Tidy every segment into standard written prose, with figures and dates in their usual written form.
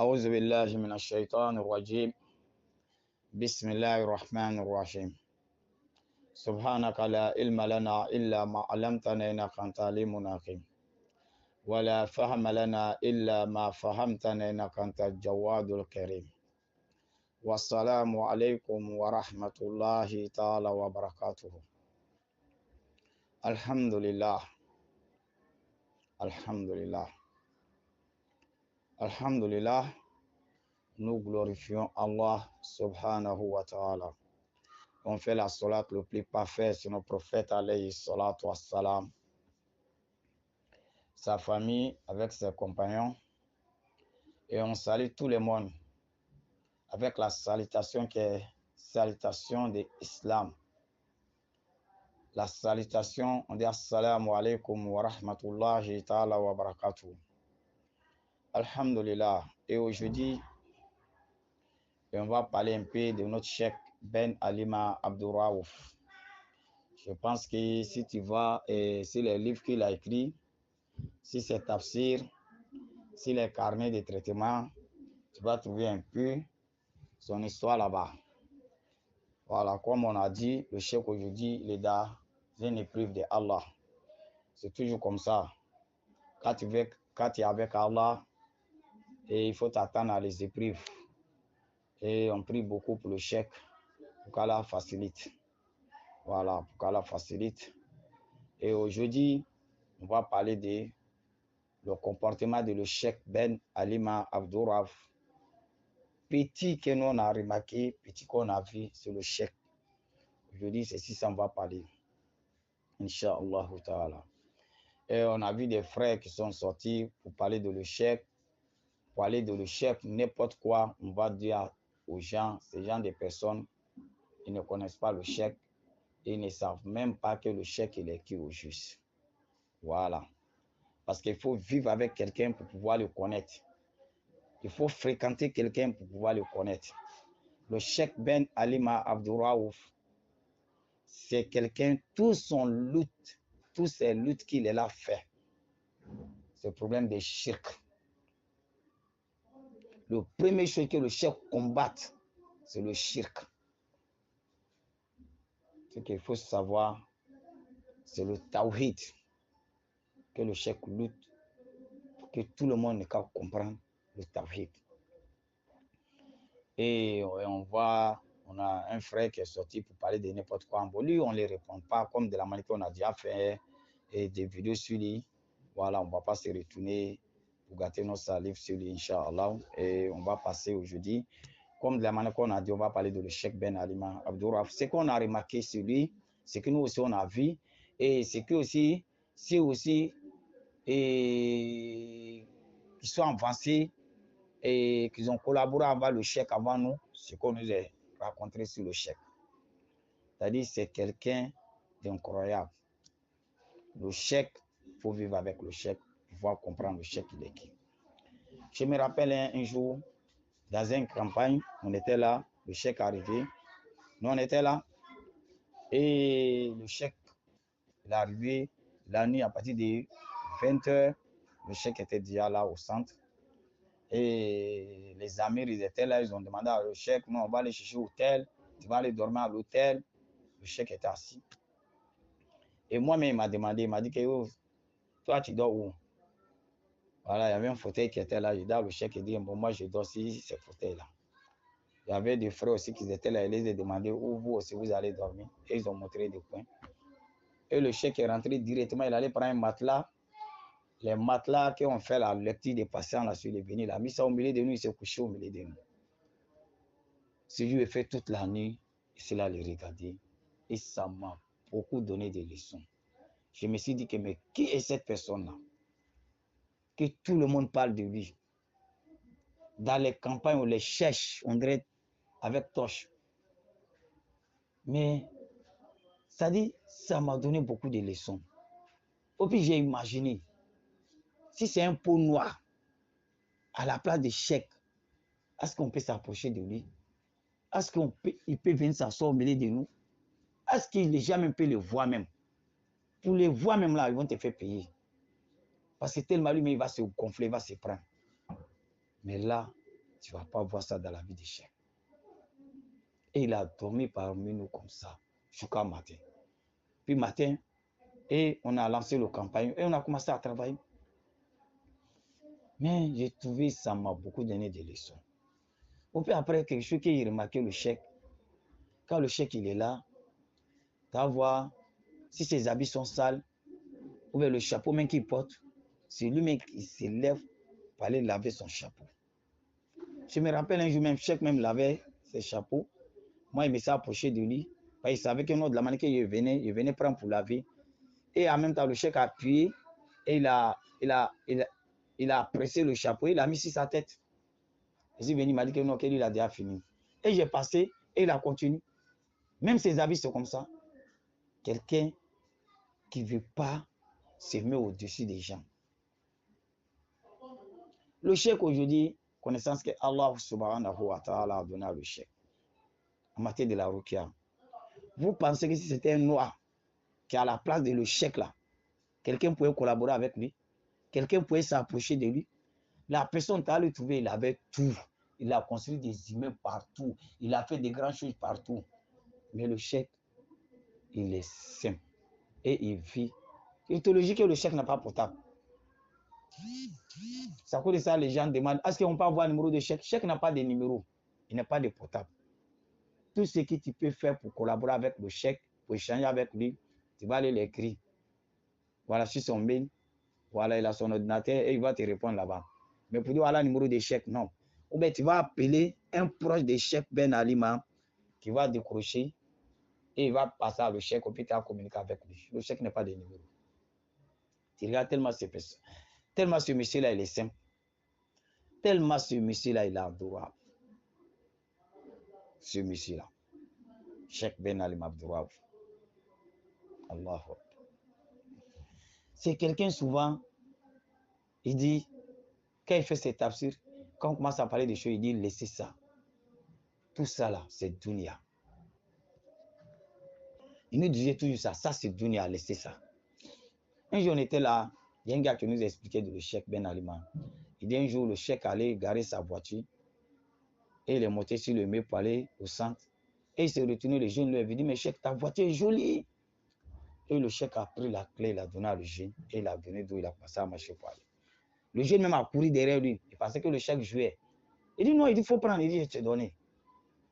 أعوذ بالله من الشيطان الرجيم. بسم الله الرحمن الرحيم. سبحانك لا علم لنا إلا ما علمتنا إنك أنت العليم الحكيم، ولا فهم لنا إلا ما فهمتنا إنك أنت الجواد الكريم. والسلام عليكم ورحمة الله تعالى وبركاته. الحمد لله، الحمد لله, الحمد لله. Nous glorifions Allah subhanahu wa ta'ala. On fait la salat le plus parfait sur notre prophète alayhi salatu wassalam, sa famille avec ses compagnons, et on salue tout le monde avec la salutation qui est salutation de l'islam. La salutation, on dit assalamu alaikum wa rahmatullahi ta'ala wa barakatuh. Alhamdulillah. Et aujourd'hui, on va parler un peu de notre cheikh Ben Alima Abdouraouf. Je pense que si tu vas sur les livres qu'il a écrits, si c'est tafsir, si les carnets de traitement, tu vas trouver un peu son histoire là-bas. Voilà, comme on a dit, le cheikh aujourd'hui, il est dans une épreuve de Allah. C'est toujours comme ça. Quand tu es avec Allah, et il faut t'attendre à les épreuves. Et on prie beaucoup pour le cheikh, pour qu'Allah facilite. Voilà, pour qu'Allah facilite. Et aujourd'hui, on va parler de le comportement de le cheikh Ben Alima Abdouraouf. Petit que nous on a remarqué, petit qu'on a vu sur le cheikh. Aujourd'hui, c'est si ça on va parler. Inch'Allah ta'ala. Et on a vu des frères qui sont sortis pour parler de le cheikh. Pour parler de le cheikh, n'importe quoi, on va dire aux gens, ces gens de personnes, ils ne connaissent pas le cheikh. Ils ne savent même pas que le cheikh il est qui au juste. Voilà. Parce qu'il faut vivre avec quelqu'un pour pouvoir le connaître. Il faut fréquenter quelqu'un pour pouvoir le connaître. Le cheikh Ben Alima Abdouraouf, c'est quelqu'un, toutes ces luttes qu'il a fait, c'est le problème des shirk. Le premier chose que le cheikh combatte, c'est le shirk. Ce qu'il faut savoir, c'est le tawhid que le cheikh lutte pour que tout le monde ne puisse comprendre le tawhid. Et on a un frère qui est sorti pour parler de n'importe quoi. Bon, lui, on ne les répond pas comme de la manière qu'on a déjà fait des vidéos sur lui. Voilà, on ne va pas se retourner pour gâter nos salives sur lui, Inch'Allah. Et on va passer aujourd'hui, comme de la manière qu'on a dit, on va parler de le cheikh Ben Alima Abdouraouf. Ce qu'on a remarqué sur lui, c'est que nous aussi on a vu, et c'est que aussi, et qu'ils sont avancés et qu'ils ont collaboré avec le cheikh avant nous, ce qu'on nous a raconté sur le cheikh. C'est-à-dire c'est quelqu'un d'incroyable. Le cheikh, il faut vivre avec le cheikh, pouvoir comprendre le cheikh il est qui. Je me rappelle un jour, dans une campagne, on était là, le cheikh est arrivé, nous on était là, et le cheikh est arrivé la nuit à partir de 20 h, le cheikh était déjà là au centre. Et les amis, ils étaient là, ils ont demandé à le cheikh, non, on va aller chercher l'hôtel, tu vas aller dormir à l'hôtel. Le cheikh était assis. Et moi-même, il m'a demandé, il m'a dit que oh, toi, tu dors où? Voilà, il y avait un fauteuil qui était là. Le cheikh a dit, bon, moi, je dors ici, ce fauteuil-là. Il y avait des frères aussi qui étaient là, ils les ont demandé où vous aussi vous allez dormir. Et ils ont montré des coins. Et le cheikh est rentré directement, il allait prendre un matelas. Les matelas qui ont fait la lecture des patients là sur les bénis, il a mis ça au milieu de nous, il s'est couché au milieu de nous. Si je l'ai fait toute la nuit, c'est là le regarder. Et ça m'a beaucoup donné des leçons. Je me suis dit que mais qui est cette personne-là? Que tout le monde parle de lui. Dans les campagnes, on les cherche, on dirait avec torche. Mais ça dit, ça m'a donné beaucoup de leçons. Et puis j'ai imaginé, si c'est un pot noir à la place de cheikh, est-ce qu'on peut s'approcher de lui? Est-ce qu'il peut venir s'asseoir au milieu de nous? Est-ce que les gens même peuvent le voir même? Pour les voir même là, ils vont te faire payer. Parce que tellement lui, il va se gonfler, il va se prendre. Mais là, Tu ne vas pas voir ça dans la vie des Cheikh. Et il a dormi parmi nous comme ça, jusqu'à matin. Puis matin, et on a lancé la campagne et on a commencé à travailler. Mais j'ai trouvé ça m'a beaucoup donné des leçons. Et puis après, quelque chose qui a remarqué le Cheikh, quand le Cheikh il est là, tu vas voir si ses habits sont sales, ou bien le chapeau même qu'il porte, c'est lui-même qui se lève pour aller laver son chapeau. Je me rappelle un jour même, Cheikh même lavait ses chapeaux. Moi, il me s'est approché de lui. Il savait que de la manière qu'il venait prendre pour laver. Et en même temps, le Cheikh a appuyé et il a pressé le chapeau, il a mis sur sa tête. Je suis venu, il m'a dit que non, qu'il a déjà fini. Et j'ai passé et il a continué. Même ses habits sont comme ça. Quelqu'un qui ne veut pas se mettre au-dessus des gens. Le Cheikh aujourd'hui, connaissance que Allah subhanahu wa ta'ala a donné à le Cheikh en matière de la ruqya. Vous pensez que si c'était un noir qui est à la place de le Cheikh là, quelqu'un pouvait collaborer avec lui, quelqu'un pouvait s'approcher de lui. La personne t'a le trouvé, il avait tout. Il a construit des immeubles partout. Il a fait des grandes choses partout. Mais le Cheikh, il est simple. Et il vit. Il te logique que le Cheikh n'a pas portable. C'est à cause de ça les gens demandent, est-ce qu'on peut avoir un numéro de Cheikh? Cheikh n'a pas de numéro. Il n'a pas de portable. Tout ce que tu peux faire pour collaborer avec le Cheikh, pour échanger avec lui, tu vas aller l'écrire. Voilà, sur son mail. Voilà, il a son ordinateur et il va te répondre là-bas. Mais pour dire voilà le numéro de Cheikh, non. Ou bien tu vas appeler un proche de Cheikh Ben Alima qui va décrocher et il va passer à le Cheikh et puis tu vas communiquer avec lui. Le Cheikh n'a pas de numéro. Tu regardes tellement ces personnes. Tellement ce monsieur-là, il est simple. Tellement ce monsieur-là, il est adorable. Ce monsieur-là. Cheikh Ben Alima Abdourab. Allah. C'est quelqu'un souvent, il dit, quand il fait ses tafsirs, quand on commence à parler des choses, il dit, laissez ça. Tout ça là, c'est dunya. Il nous disait toujours ça, ça c'est dunya, laissez ça. Un jour on était là, il y a un gars qui nous expliquait de le Cheikh Ben Alima. Il dit un jour le Cheikh allait garer sa voiture et il est monté sur le mur pour aller au centre. Et il s'est retourné, le jeune lui a dit, mais Cheikh, ta voiture est jolie. Et le Cheikh a pris la clé, il a donné à le jeune et il a donné d'où il a passé à marcher pour aller. Le jeune même a couru derrière lui, il pensait que le Cheikh jouait. Il dit non, il dit, il faut prendre, il dit, je te donne.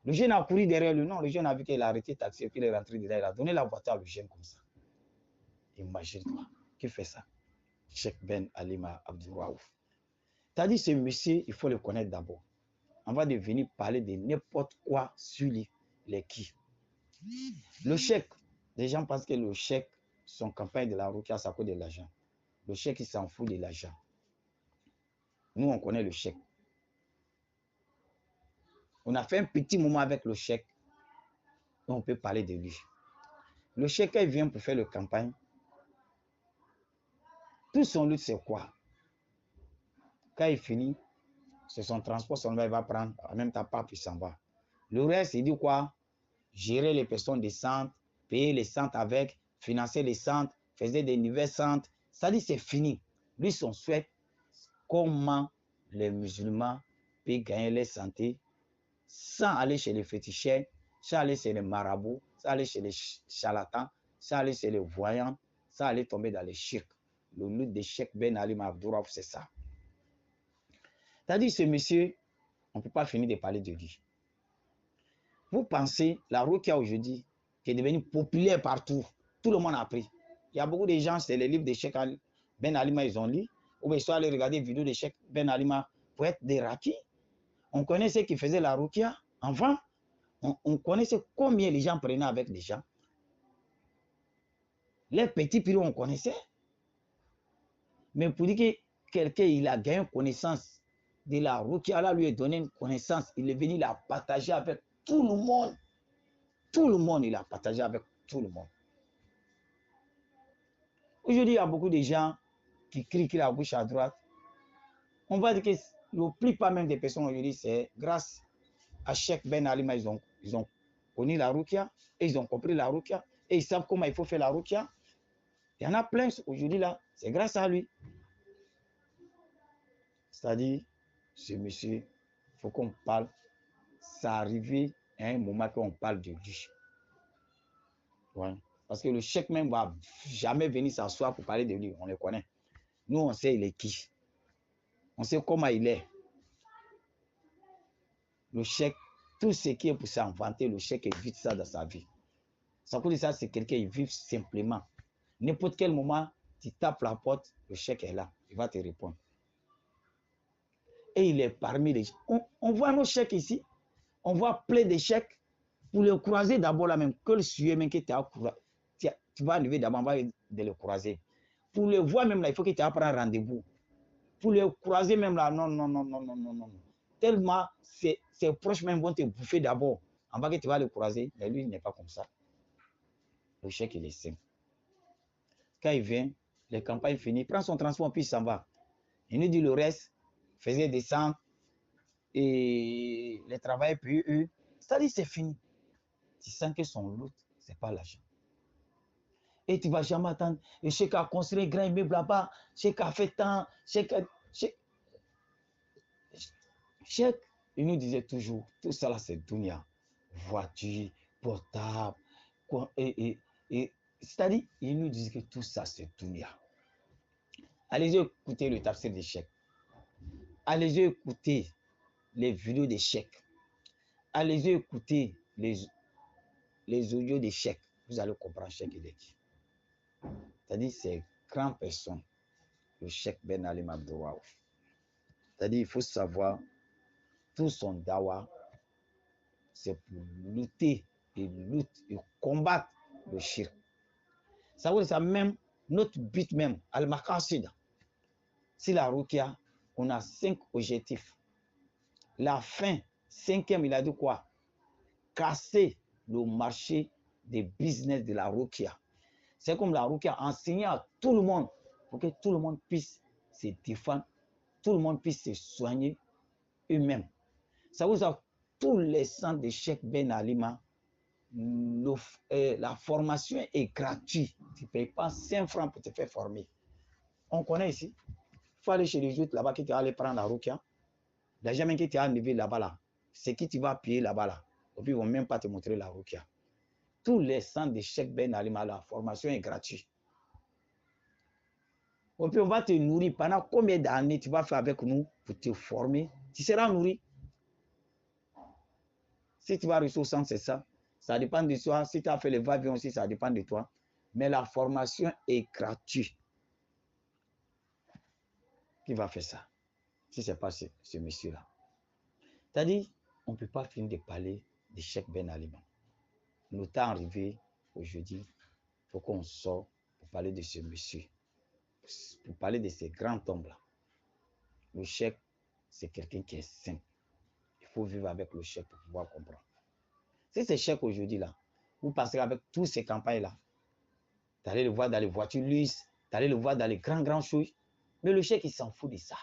Le jeune a couru derrière lui. Non, le jeune a vu qu'il a arrêté le taxi et puis il est rentré dedans. Il a donné la voiture à le jeune comme ça. Imagine-toi, qui fait ça? Cheikh Ben Alima Abdouraouf. T'as dit, ce monsieur, il faut le connaître d'abord. On va devenir parler de n'importe quoi sur lui, les qui. Le Cheikh, les gens pensent que le Cheikh, son campagne de la ruqya, ça coûte de l'argent. Le Cheikh, il s'en fout de l'argent. Nous, on connaît le Cheikh. On a fait un petit moment avec le Cheikh. On peut parler de lui. Le Cheikh, quand il vient pour faire la campagne, tout son lutte, c'est quoi? Quand il finit, c'est son transport, il va prendre, en même temps, pas, puis s'en va. Le reste, il dit quoi? Gérer les personnes des centres, payer les centres avec, financer les centres, faire des nouvelles centres. Ça dit, c'est fini. Lui, son souhait, comment les musulmans peuvent gagner leur santé sans aller chez les féticheurs, sans aller chez les marabouts, sans aller chez les charlatans, sans aller chez les voyants, sans aller tomber dans les shirks. Le lutte de Cheikh Ben Ali Abdouraouf, c'est ça. C'est-à-dire, ce monsieur, on ne peut pas finir de parler de lui. Vous pensez, la ruqya aujourd'hui, qui est devenue populaire partout, tout le monde a appris. Il y a beaucoup de gens, c'est les livres de Cheikh Ben Alima, ils ont lu, ou bien ils sont allés regarder des vidéos de Cheikh Ben Alima pour être des rakis. On connaît ceux qui faisaient la ruqya avant. On connaissait combien les gens prenaient avec des gens. Les petits pilotes, on connaissait. Mais pour dire que quelqu'un, il a gagné connaissance de la ruqya, Allah lui a donné une connaissance, il est venu la partager avec tout le monde. Tout le monde, il a partagé avec tout le monde. Aujourd'hui, il y a beaucoup de gens qui crient à gauche, à droite. On va dire que la plupart même des personnes aujourd'hui, c'est grâce à Cheikh Ben Alima, ils ont connu la ruqya et ils ont compris la ruqya et ils savent comment il faut faire la ruqya. Il y en a plein aujourd'hui là, c'est grâce à lui. C'est-à-dire, ce monsieur, Il faut qu'on parle. Ça arrive à un moment qu'on parle de lui. Ouais. Parce que le chèque même va jamais venir s'asseoir pour parler de lui. On le connaît. Nous, on sait il est qui. On sait comment il est. Le chèque, tout ce qui est pour s'inventer, le chèque évite ça dans sa vie. Ça veut dire ça, c'est quelqu'un qui vit simplement. N'importe quel moment, tu tapes la porte, le chèque est là. Il va te répondre. Et il est parmi les... On voit nos chèques ici. On voit plein de chèques. Pour le croiser d'abord là même, que le sujet même que tu vas arriver d'abord de le croiser. Pour le voir même là, il faut que tu aies prendre rendez-vous. Pour le croiser même là, non, non, non, non, non, non, non. Tellement ses proches même vont te bouffer d'abord. En bas que tu vas le croiser, mais lui, il n'est pas comme ça. Le chèque, il est simple. Quand il vient, les campagnes finissent, il prend son transport, puis il s'en va. Il nous dit le reste, faisait descendre et les travailleurs, puis eux, c'est-à-dire c'est fini. Tu sens que son lot, ce n'est pas l'argent. Et tu ne vas jamais attendre. Et Cheikh a construit un grand immeuble là-bas, Cheikh a fait tant, Cheikh, il nous disait toujours, tout ça là c'est dunya. Voiture, portable, c'est-à-dire, il nous disait que tout ça c'est dunya. Allez-y écouter le tafsir des chèques. Allez-y écouter les vidéos des chèques. Allez-y écouter les audios des chèques. Vous allez comprendre chèque il est qui. C'est-à-dire, c'est grand personne, le chèque Ben Ali Abdouraouf. C'est-à-dire, il faut savoir, tout son dawa, c'est pour lutter et combattre le shirk. Ça veut dire ça même, notre but même, Al-Maqasid, si la Rukia, on a 5 objectifs. La fin, 5e, il a dit quoi? Casser le marché des business de la Rukia. C'est comme la Rukia enseigné à tout le monde pour que tout le monde puisse se défendre, tout le monde puisse se soigner eux-mêmes. Ça veut dire tous les centres de Cheikh Ben Alima, la formation est gratuite. Tu ne payes pas 5 francs pour te faire former. On connaît ici. Il faut aller chez les autres là-bas qui tu vas aller prendre la Rukia. L'argent que tu as enlevé là-bas, là, c'est qui tu vas payer là-bas. Là. Et puis, ils ne vont même pas te montrer la Rukia. Tous les centres de Cheikh Ben Alima, la formation est gratuite. Et puis, on va te nourrir. Pendant combien d'années tu vas faire avec nous pour te former? Tu seras nourri. Si tu vas réussir au centre, c'est ça. Ça dépend de toi. Si tu as fait le va-et-vient aussi, ça dépend de toi. Mais la formation est gratuite. Qui va faire ça? Si ce n'est pas ce monsieur-là. C'est-à-dire, on ne peut pas finir de parler de Cheikh Ben Alima. Le temps arrivé aujourd'hui, il faut qu'on sorte pour parler de ce monsieur. Pour parler de ces grands tombes-là. Le Cheikh, c'est quelqu'un qui est simple. Il faut vivre avec le Cheikh pour pouvoir comprendre. Si c'est Cheikh aujourd'hui, là, vous passez avec toutes ces campagnes-là, tu allez le voir dans les voitures luxe, tu allez le voir dans les grands choses. Mais le Cheikh, il s'en fout de ça.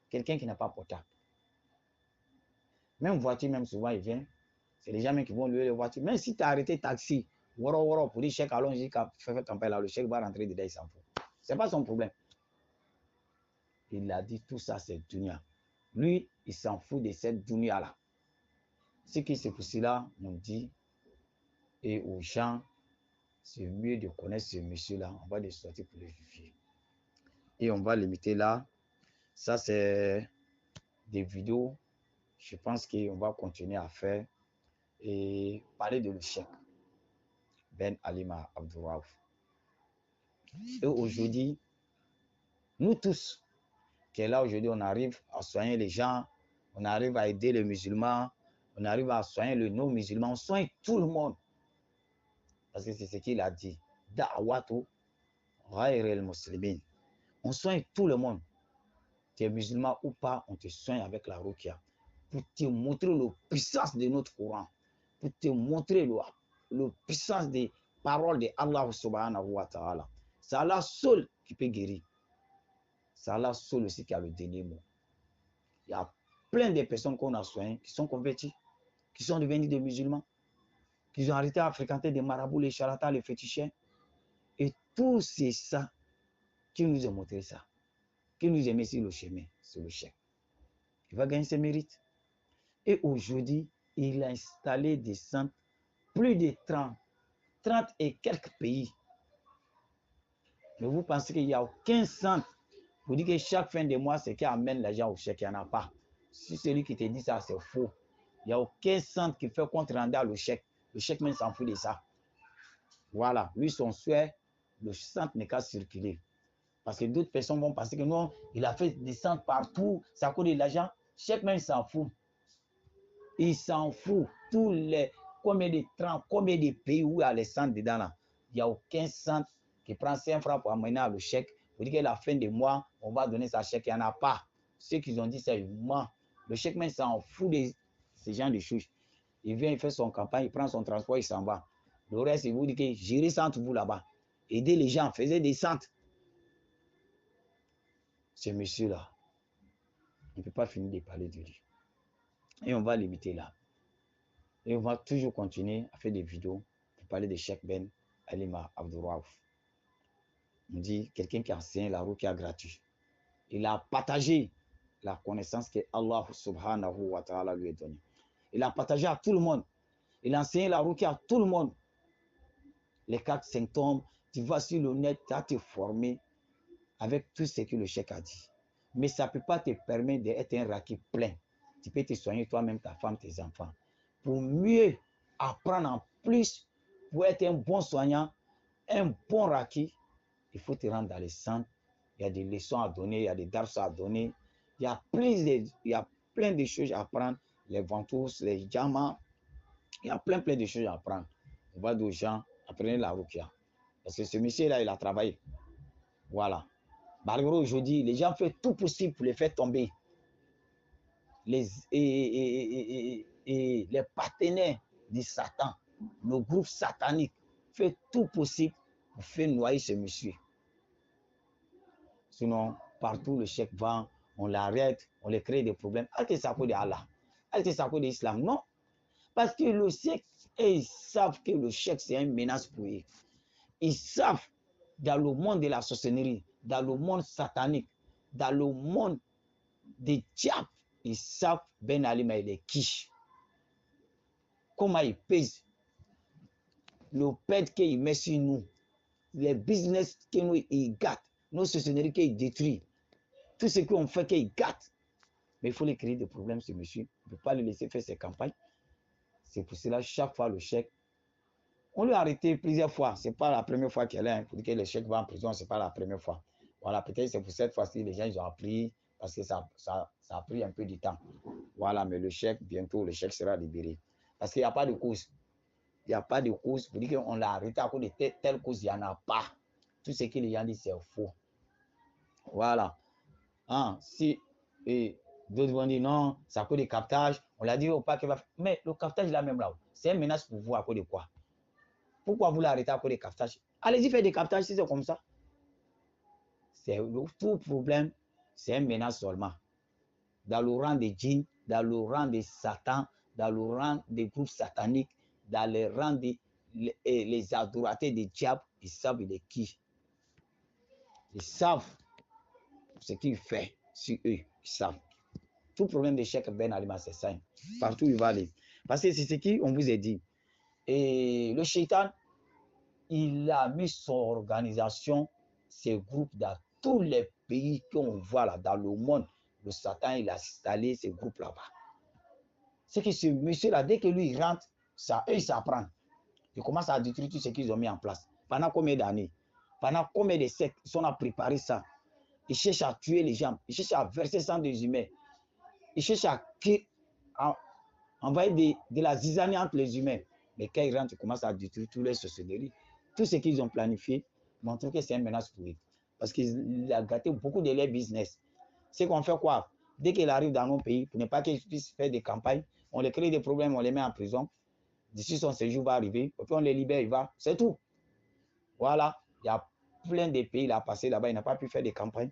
Quelqu'un qui n'a pas portable. Même voiture, même souvent, il vient. C'est les gens même qui vont louer les voitures. Même si tu as arrêté taxi, pour dire Cheikh, allons-y, fait campagne là, le Cheikh va rentrer dedans, il s'en fout. Ce n'est pas son problème. Il a dit tout ça, c'est dunya. Lui, il s'en fout de cette dunya-là. Ce qui c'est pour cela, on dit, et aux gens, c'est mieux de connaître ce monsieur-là. On va le sortir pour le juger. Et on va limiter là. Ça, c'est des vidéos. Je pense qu'on va continuer à faire et parler de le Cheikh Ben Alima Abdouraouf. Et aujourd'hui, nous tous, qui est là aujourd'hui, on arrive à soigner les gens, on arrive à aider les musulmans, on arrive à soigner les non-musulmans, on soigne tout le monde. Parce que c'est ce qu'il a dit. Da'watu ghayril muslimin. On soigne tout le monde. Tu es musulman ou pas, on te soigne avec la ruqya. Pour te montrer la puissance de notre Coran. Pour te montrer la puissance des paroles de Allah subhanahu wa ta'ala. C'est Allah seul qui peut guérir. C'est Allah seul aussi qui a le dernier mot. Il y a plein de personnes qu'on a soignées qui sont converties, qui sont devenues des musulmans, qui ont arrêté à fréquenter des marabouts, les charlatans, les féticheurs. Et tout c'est ça qui nous a montré ça, qui nous a mis sur le chemin, sur le chèque. Il va gagner ses mérites. Et aujourd'hui, il a installé des centres, plus de 30 et quelques pays. Mais vous pensez qu'il n'y a aucun centre pour dire que chaque fin de mois, c'est qui amène l'argent au chèque, il n'y en a pas. Si celui qui te dit ça, c'est faux. Il n'y a aucun centre qui fait compte rendu le chèque. Le chèque même s'en fout de ça. Voilà, lui, son souhait, le centre n'est qu'à circuler. Parce que d'autres personnes vont penser que non, il a fait des centres partout, ça coûte de l'argent. Chèque même s'en fout. Il s'en fout. Tous les, combien de pays où il y a les centres dedans là. Il n'y a aucun centre qui prend 5 francs pour amener le chèque. Vous dites qu'à la fin du mois, on va donner sa chèque. Il n'y en a pas. Ceux qui ont dit ça, ils mentent. Le chèque même s'en fout de ces gens de chouches. Il vient, il fait son campagne, il prend son transport, il s'en va. Le reste, il vous dit que gérez centre vous là-bas. Aidez les gens, faisez des centres. Ce monsieur-là, on ne peut pas finir de parler de lui. Et on va limiter là. Et on va toujours continuer à faire des vidéos pour parler de Cheikh Ben Alima Abdouraouf. On dit quelqu'un qui a enseigné la ruqya gratuit. Il a partagé la connaissance que Allah subhanahu wa ta'ala lui a donnée. Il a partagé à tout le monde. Il a enseigné la ruqya à tout le monde. Les 4 symptômes, tu vas sur le net, tu as te former avec tout ce que le Cheikh a dit. Mais ça ne peut pas te permettre d'être un raki plein. Tu peux te soigner toi-même, ta femme, tes enfants. Pour mieux apprendre en plus, pour être un bon soignant, un bon raki, il faut te rendre dans les centres. Il y a des leçons à donner, il y a des darses à donner. Il y a plein de choses à apprendre. Les ventouses, les diamants. Il y a plein de choses à apprendre. On va dire aux gens, apprenez la ruqya. Parce que ce monsieur-là, il a travaillé. Voilà. Malgré aujourd'hui, les gens font tout possible pour les faire tomber. Les partenaires de Satan, le groupe satanique, fait tout possible pour faire noyer ce monsieur. Sinon, partout le chèque vend, on l'arrête, on lui crée des problèmes. Est-ce que ça cause d'Allah? Est-ce que ça cause de l'islam? Non. Parce que le chèque, ils savent que le chèque, c'est une menace pour eux. Ils savent, dans le monde de la sorcellerie, dans le monde satanique, dans le monde des diables, ils savent Ben Alima il est qui. Comment il pèse. Le pète qu'il met sur nous. Les business que nous il gâte. Nos sorcelleries qu'il détruit. Tout ce qu'on fait qu'il gâte. Mais il faut lui créer des problèmes, ce monsieur. On ne peut pas le laisser faire ses campagnes. C'est pour cela, chaque fois, le chèque, on lui a arrêté plusieurs fois. Ce n'est pas la première fois qu'elle est. Pour dire que le chèque va en prison, ce n'est pas la première fois. Voilà, peut-être c'est pour cette fois-ci, les gens ils ont appris parce que ça a pris un peu de temps. Voilà, mais le chèque, bientôt, le chèque sera libéré. Parce qu'il n'y a pas de cause. Il n'y a pas de cause. Pour dire qu'on l'a arrêté à cause de telle cause, il n'y en a pas. Tout ce que les gens disent, c'est faux. Voilà. Hein, si d'autres vont dire non, c'est à cause des captages. On l'a dit au pas qu'il va. Mais le captage là même là, c'est une menace pour vous à cause de quoi? Pourquoi vous l'arrêtez à cause des captages? Allez-y faire des captages si c'est comme ça. C'est tout problème, c'est une menace seulement. Dans le rang des djinns, dans le rang des satans, dans le rang des groupes sataniques, dans le rang des les adorateurs des diables, ils savent il est qui. Ils savent ce qu'il fait sur eux. Ils savent. Tout problème de Cheikh Ben Alima, c'est ça. Partout où il va aller. Parce que c'est ce qu'on vous a dit. Et le shaitan, il a mis son organisation, ses groupes dans tous les pays qu'on voit là, dans le monde. Le Satan, il a installé ces groupes là-bas. C'est que ce monsieur-là, dès que lui il rentre, ça, eux, ils s'apprennent. Ils commencent à détruire tout ce qu'ils ont mis en place. Pendant combien d'années? Pendant combien de siècles ils ont préparé ça? Ils cherchent à tuer les gens. Ils cherchent à verser sang des humains. Ils cherchent à envoyer de la zizanie entre les humains. Mais quand ils rentrent, ils commencent à détruire tous les sorcelleries. Tout ce qu'ils ont planifié montre que c'est une menace pour eux. Parce qu'il a gâté beaucoup de leur business. C'est qu'on fait quoi? Dès qu'il arrive dans nos pays, pour ne pas qu'ils puissent faire des campagnes, on les crée des problèmes, on les met en prison. D'ici son séjour va arriver, et puis on les libère, il va. C'est tout. Voilà. Il y a plein de pays, il a passé là-bas, il n'a pas pu faire des campagnes.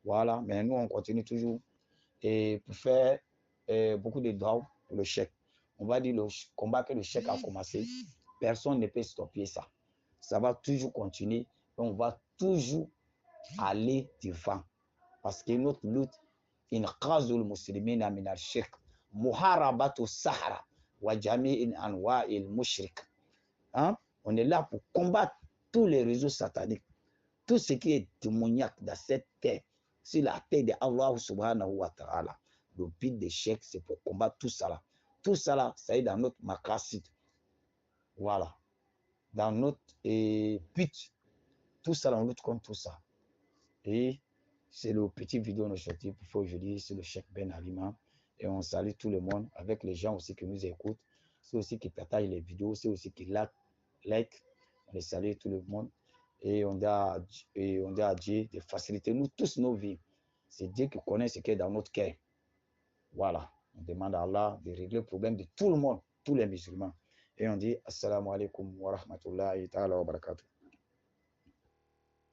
Voilà. Mais nous, on continue toujours et pour faire beaucoup de droits pour le chèque. On va dire le combat que le chèque a commencé, personne ne peut stopper ça. Ça va toujours continuer et on va toujours aller devant. Parce que notre lutte, muharabatu sahara wa jami'in anwa'il mushrik. Hein? On est là pour combattre tous les réseaux sataniques, tout ce qui est démoniaque dans cette terre, sur la terre d'Allah subhanahu wa ta'ala. Le but des chèques, c'est pour combattre tout ça là. Tout ça là, ça est dans notre maqasid. Voilà. Dans notre but, tout ça là, on lutte contre tout ça. Et c'est le petit vidéo d'aujourd'hui pour aujourd'hui, c'est le Cheikh Ben Alima. Et on salue tout le monde, avec les gens aussi qui nous écoutent, ceux aussi qui partagent les vidéos, ceux aussi qui like. On les salue tout le monde. Et on dit à Dieu de faciliter nous tous nos vies. C'est Dieu qui connaît ce qui est dans notre cœur. Voilà. On demande à Allah de régler le problème de tout le monde, tous les musulmans. Et on dit Assalamu alaikum wa rahmatullahi ta'ala wa barakatuh.